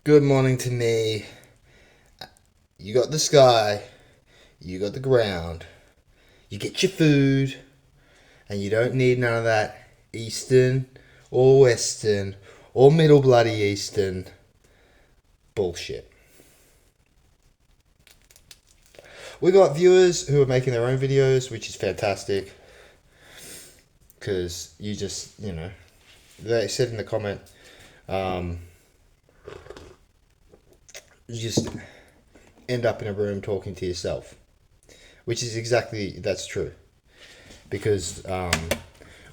Good morning to me. You got the sky, you got the ground, you get your food, and you don't need none of that Eastern or Western or Middle Bloody Eastern bullshit. We got viewers who are making their own videos, which is fantastic. Because you just, they said in the comment, um, you just end up in a room talking to yourself. Which is that's true. Because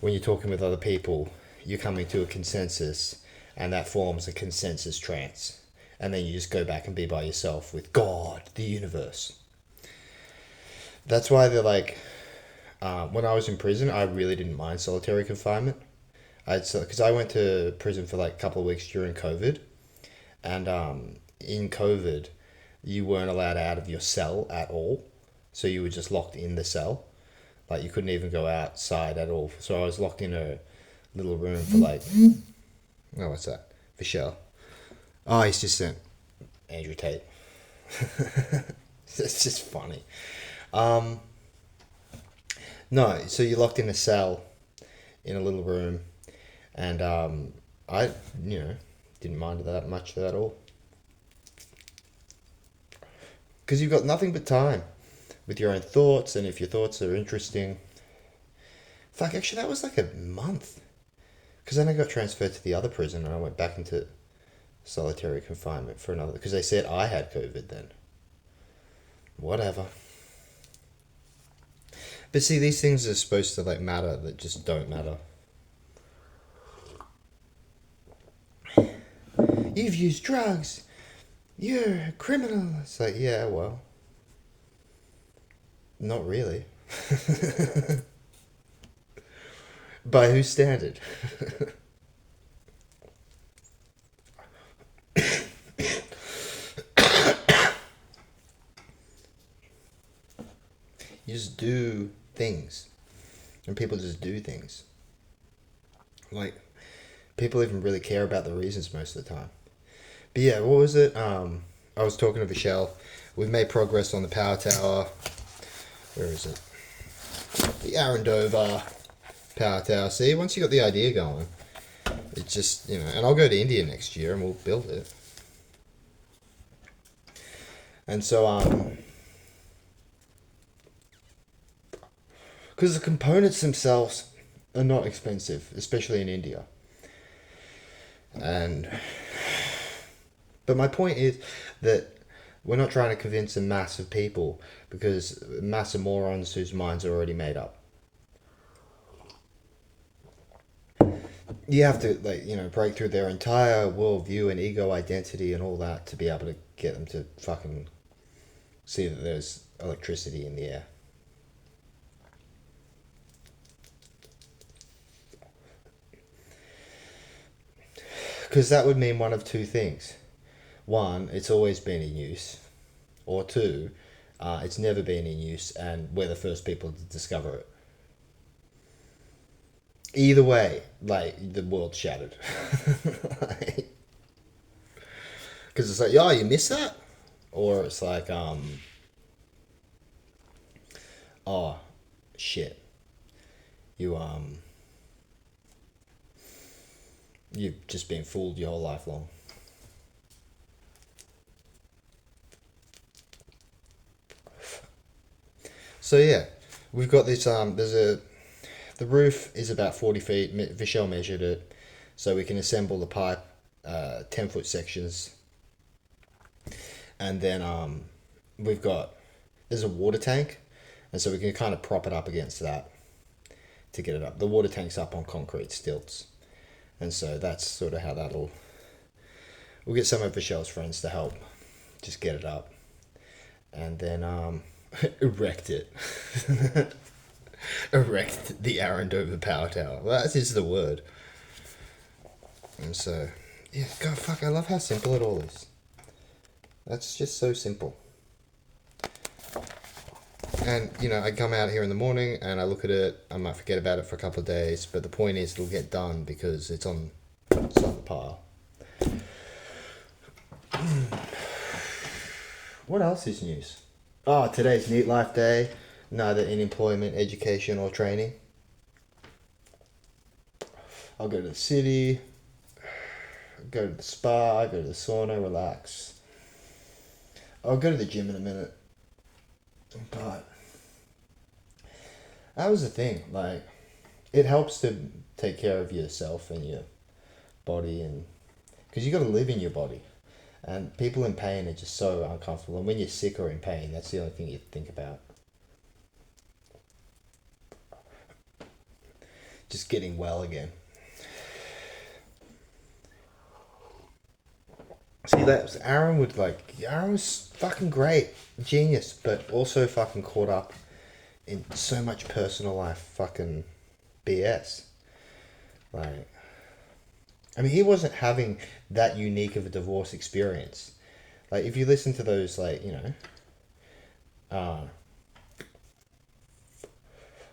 when you're talking with other people, you're coming to a consensus, and that forms a consensus trance. And then you just go back and be by yourself with God, the universe. That's why they're like, when I was in prison, I really didn't mind solitary confinement. Because I went to prison for like a couple of weeks during COVID, and in COVID, you weren't allowed out of your cell at all, so you were just locked in the cell. Like you couldn't even go outside at all. So I was locked in a little room for like, oh, what's that? Michelle. Oh, he's just sent Andrew Tate. It's just funny. No, so you're locked in a cell in a little room, and I, didn't mind that much at all. Because you've got nothing but time with your own thoughts, and if your thoughts are interesting. Fuck, actually, that was like a month. Because then I got transferred to the other prison and I went back into solitary confinement for another. Because they said I had COVID then. Whatever. But see, these things are supposed to like matter that just don't matter. You've used drugs. You're a criminal. It's like, yeah, well. Not really. By whose standard? You just do things. And people just do things. Like, people even really care about the reasons most of the time. But yeah, what was it? I was talking to Michelle. We've made progress on the power tower. Where is it? The Arendova power tower. See, once you got the idea going, it's just, and I'll go to India next year and we'll build it. And so, because the components themselves are not expensive, especially in India. But my point is that we're not trying to convince a mass of people because a mass of morons whose minds are already made up. You have to, break through their entire worldview and ego identity and all that to be able to get them to fucking see that there's electricity in the air. Because that would mean one of two things. One, it's always been in use. Or two, it's never been in use and we're the first people to discover it. Either way, the world shattered. Because it's like, oh, you missed that? Or it's like, oh, shit. You've just been fooled your whole life long. So yeah, we've got this. The roof is about 40 feet. Michelle measured it, so we can assemble the pipe, 10-foot sections, and then there's a water tank, and so we can kind of prop it up against that to get it up. The water tank's up on concrete stilts, and so that's sort of how we'll get some of Michelle's friends to help just get it up, and then erect it. Erect the Arendova power tower. Well, that is the word. And so, yeah, God, fuck, I love how simple it all is. That's just so simple. And, I come out here in the morning and I look at it. I might forget about it for a couple of days, but the point is it'll get done because it's on the pile. What else is news? Oh, today's Neat Life Day. Neither in employment, education, or training. I'll go to the city, go to the spa, go to the sauna, relax. I'll go to the gym in a minute. But that was the thing. Like, it helps to take care of yourself and your body, and because you got to live in your body. And people in pain are just so uncomfortable. And when you're sick or in pain, that's the only thing you think about. Just getting well again. See, that was Aaron was fucking great, genius, but also fucking caught up in so much personal life fucking BS. Like, I mean, he wasn't having that unique of a divorce experience. Like, if you listen to those, like,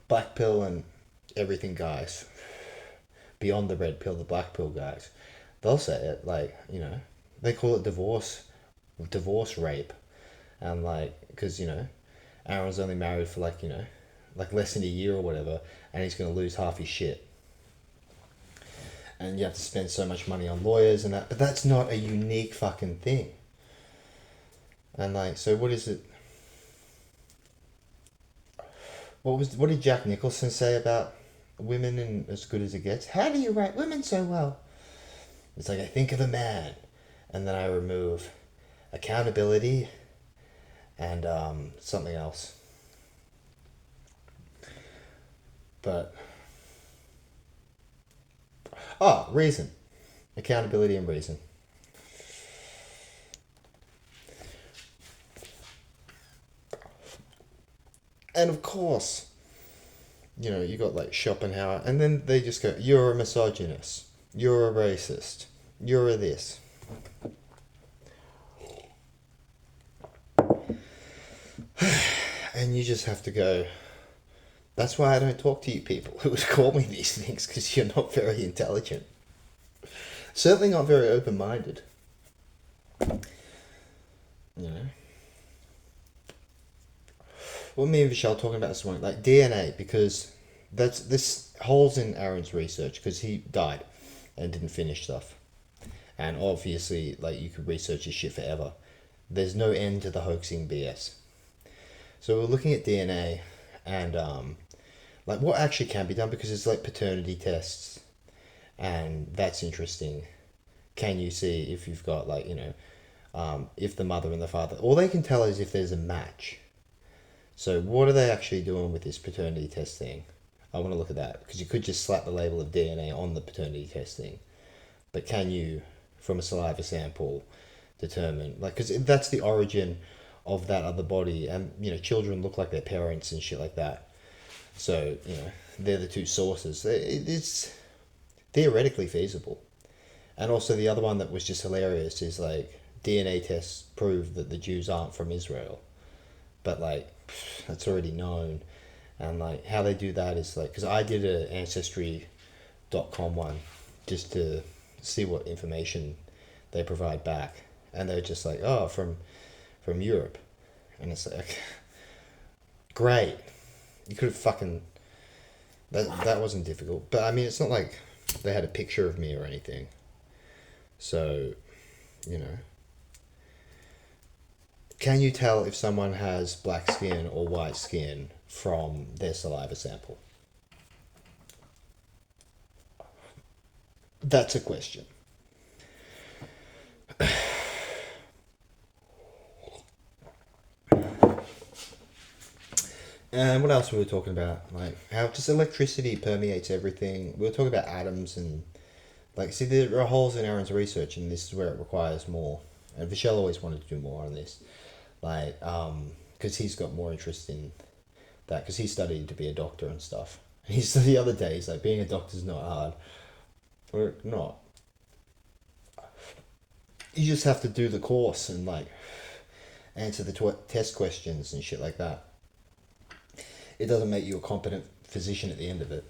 Black Pill and everything guys, beyond the red pill, the black pill guys, they'll say it, like, they call it divorce rape. And, like, because, Aaron's only married for, like, like less than a year or whatever, and he's going to lose half his shit. And you have to spend so much money on lawyers and that, but that's not a unique fucking thing. And, like, so what is it? What did Jack Nicholson say about women in As Good as It Gets? How do you write women so well? It's like, I think of a man, and then I remove accountability and something else. But reason, accountability and reason. And of course, you got like Schopenhauer, and then they just go, you're a misogynist, you're a racist, you're a this. And you just have to go, that's why I don't talk to you people who would call me these things, because you're not very intelligent. Certainly not very open-minded. You know? What me and Vishal talking about this morning, like DNA, because this holes in Aaron's research, because he died and didn't finish stuff. And obviously, like, you could research this shit forever. There's no end to the hoaxing BS. So we're looking at DNA and like what actually can be done, because it's like paternity tests, and that's interesting. Can you see if you've got, like, if the mother and the father, all they can tell is if there's a match. So what are they actually doing with this paternity test thing? I want to look at that, because you could just slap the label of DNA on the paternity test thing, but can you, from a saliva sample, determine, like, because that's the origin of that other body, and children look like their parents and shit like that. So they're the two sources. It's theoretically feasible. And also the other one that was just hilarious is, like, DNA tests prove that the Jews aren't from Israel, but, like, that's already known. And, like, how they do that is, like, because I did an Ancestry.com one just to see what information they provide back, and they're just like, oh, from Europe. And it's like, great, you could have fucking, that wasn't difficult. But I mean, it's not like they had a picture of me or anything. So, can you tell if someone has black skin or white skin from their saliva sample? That's a question. And what else were we talking about? Like, how just electricity permeates everything. We were talking about atoms and, like, see, there are holes in Aaron's research, and this is where it requires more. And Vishal always wanted to do more on this, like, because he's got more interest in that, because he studied to be a doctor and stuff. And he said the other day, he's like, being a doctor's not hard. Or not. You just have to do the course and, like, answer the test questions and shit like that. It doesn't make you a competent physician at the end of it.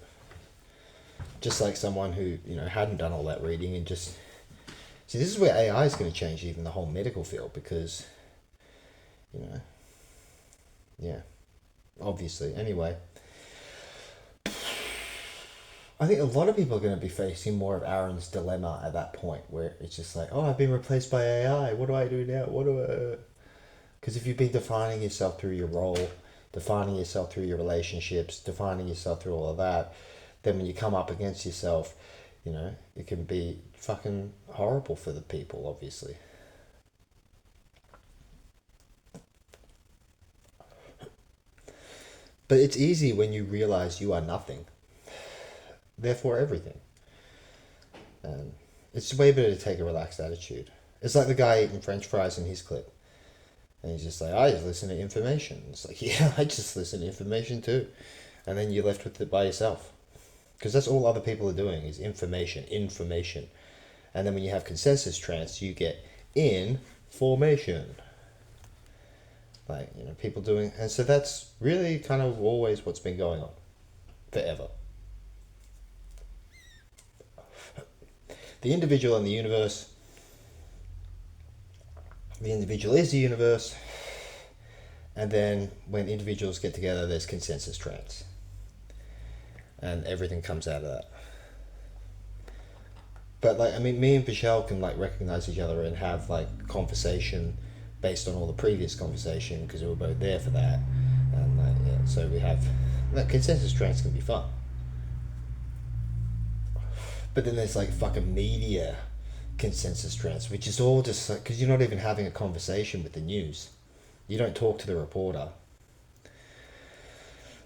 Just like someone who, hadn't done all that reading and just See, this is where AI is going to change even the whole medical field because, you know, yeah, obviously. Anyway, I think a lot of people are going to be facing more of Aaron's dilemma at that point where it's just like, oh, I've been replaced by AI. What do I do now? What do I. Because if you've been defining yourself through your role, defining yourself through your relationships, defining yourself through all of that, then when you come up against yourself, you know, it can be fucking horrible for the people, obviously. But it's easy when you realize you are nothing, therefore everything. And it's way better to take a relaxed attitude. It's like the guy eating French fries in his clip. And he's just like, I just listen to information. It's like, yeah, I just listen to information too. And then you're left with it by yourself. Because that's all other people are doing is information, information. And then when you have consensus trance, you get in formation. Like, you know, people doing. And so that's really kind of always what's been going on forever. The individual and the universe. The individual is the universe. And then when individuals get together, there's consensus trance. And everything comes out of that. But like, I mean, me and Michelle can like recognize each other and have like conversation based on all the previous conversation because we were both there for that, and yeah, so we have that consensus trance can be fun. But then there's like fucking media consensus trance, which is all just like because you're not even having a conversation with the news. You don't talk to the reporter.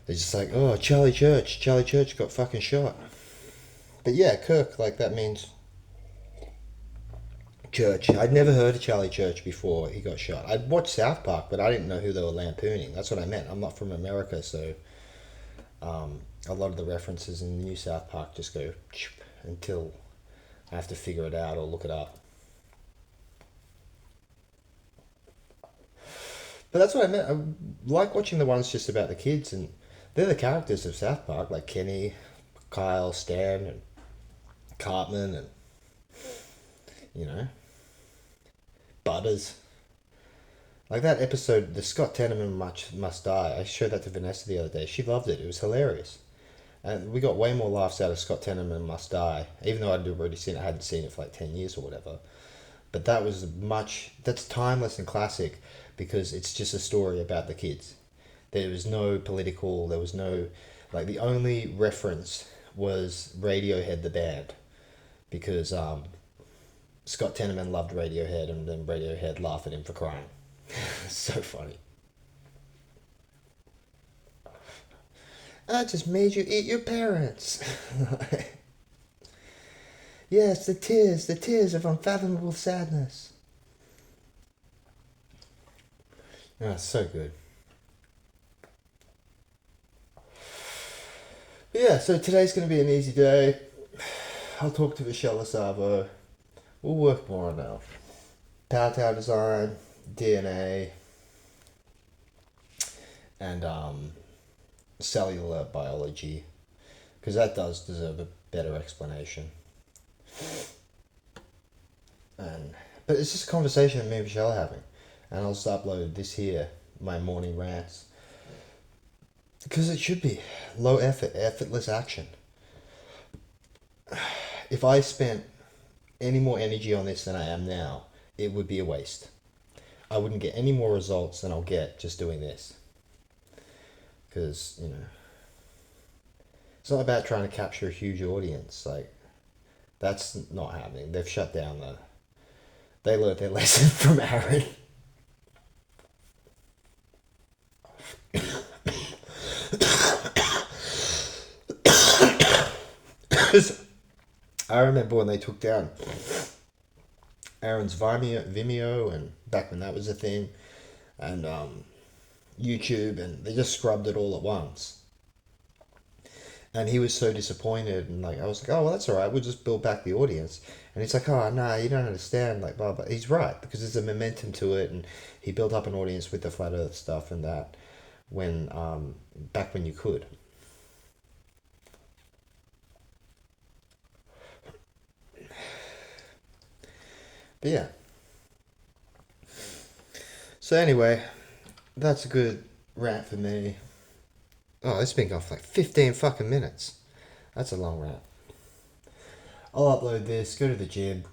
They're just like, oh, Charlie Church got fucking shot. But yeah, Kirk, like that means Church. I'd never heard of Charlie Church before he got shot. I'd watched South Park, but I didn't know who they were lampooning. That's what I meant. I'm not from America, so a lot of the references in the new South Park just go until I have to figure it out or look it up. But that's what I meant. I like watching the ones just about the kids, and they're the characters of South Park, like Kenny, Kyle, Stan, and Cartman, and you know, Butters. Like that episode, the Scott Tenorman Must Die. I showed that to Vanessa the other day. She loved it. It was hilarious, and we got way more laughs out of Scott Tenorman Must Die, even though I'd already seen it. I hadn't seen it for like 10 years or whatever. But that was much. That's timeless and classic because it's just a story about the kids. There was no political. There was no like the only reference was Radiohead the band because Scott Tenorman loved Radiohead and then Radiohead laughed at him for crying. So funny. I just made you eat your parents. Yes, the tears of unfathomable sadness. Oh, so good. But yeah, so today's going to be an easy day. I'll talk to Michelle Lasavo. We'll work more on our power tower design, DNA, and cellular biology, because that does deserve a better explanation. And but it's just a conversation me and Michelle are having, and I'll just upload this here, my morning rants, because it should be low effort, effortless action. If I spent any more energy on this than I am now, it would be a waste. I wouldn't get any more results than I'll get just doing this. Because, you know, it's not about trying to capture a huge audience. Like, that's not happening. They've shut down the. They learned their lesson from Aaron. Because I remember when they took down Aaron's Vimeo, and back when that was a thing, and YouTube, and they just scrubbed it all at once. And he was so disappointed, and like I was like, oh well, that's all right. We'll just build back the audience. And he's like, oh no, you don't understand, like blah blah. He's right because there's a momentum to it, and he built up an audience with the flat Earth stuff and that when back when you could. But yeah. So anyway, that's a good rant for me. Oh, it's been going for like 15 fucking minutes. That's a long rant. I'll upload this, go to the gym,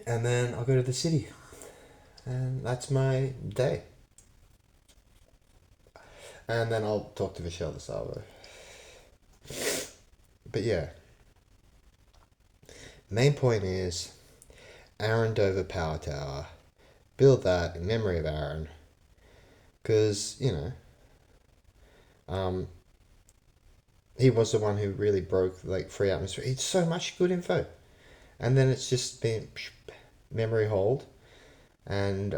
and then I'll go to the city. And that's my day. And then I'll talk to Michelle DeSalvo. But yeah. Main point is Aaron Dover Power Tower. Build that in memory of Aaron. Because, he was the one who really broke like free atmosphere. It's so much good info. And then it's just been memory hold. And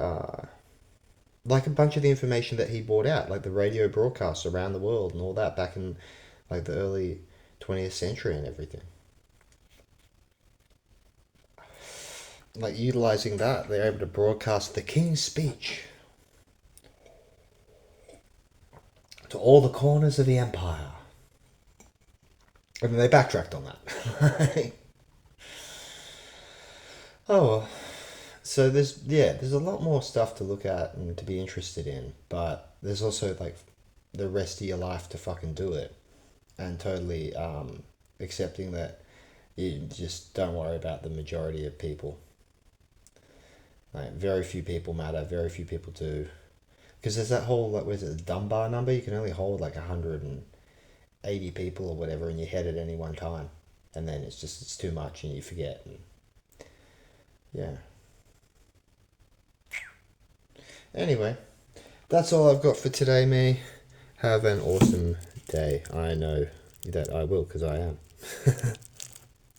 like a bunch of the information that he brought out, like the radio broadcasts around the world and all that back in like the early 20th century and everything. Like utilizing that, they're able to broadcast the King's speech to all the corners of the empire. And then they backtracked on that. Oh well. So there's a lot more stuff to look at and to be interested in, but there's also like the rest of your life to fucking do it, and totally accepting that you just don't worry about the majority of people. Like very few people matter, very few people do, because there's that whole like was it the Dunbar number? You can only hold like 180 people or whatever in your head at any one time, and then it's too much and you forget. And yeah. Anyway, that's all I've got for today, me. Have an awesome day. I know that I will, because I am.